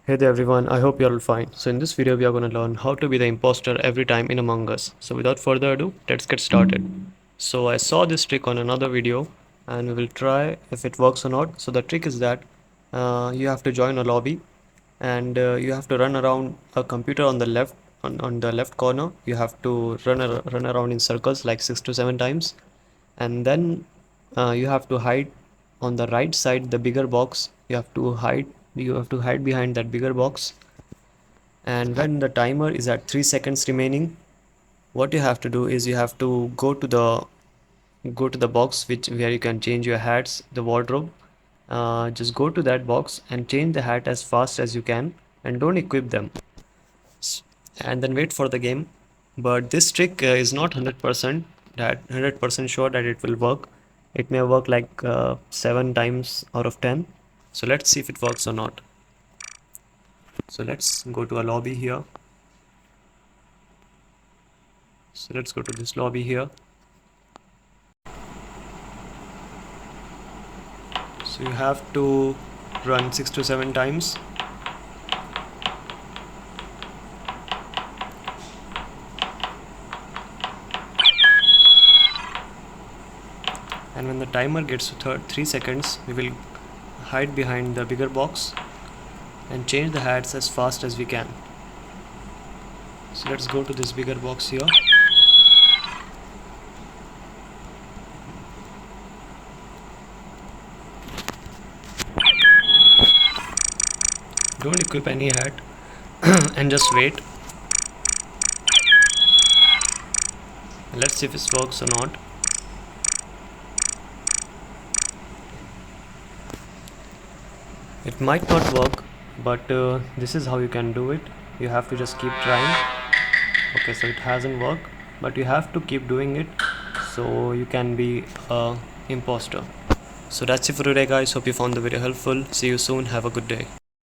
Hey there everyone, I hope you're all fine. So in this video we are going to learn how to be the imposter every time in Among Us. So without further ado, let's get started. So I saw this trick on another video and we will try if it works or not. So the trick is that you have to join a lobby and you have to run around a computer on the left on the left corner. You have to run around in circles like 6 to 7 times, and then you have to hide on the right side, the bigger box. You have to hide behind that bigger box, and when the timer is at 3 seconds remaining, what you have to do is you have to go to the box which where you can change your hats, the wardrobe. Just go to that box and change the hat as fast as you can, and don't equip them, and then wait for the game. But this trick is not 100% sure that it will work. It may work like 7 times out of 10. So let's see if it works or not. So let's go to a lobby here. So let's go to this lobby here. So you have to run 6 to 7 times. And when the timer gets to 3 seconds, we will hide behind the bigger box and change the hats as fast as we can. So let's go to this bigger box here. Don't equip any hat and just wait. Let's see if this works or not. It might not work, but this is how you can do it. You have to just keep trying. Okay, so it hasn't worked, but you have to keep doing it so you can be a imposter. So that's it for today guys. Hope you found the video helpful. See you soon. Have a good day.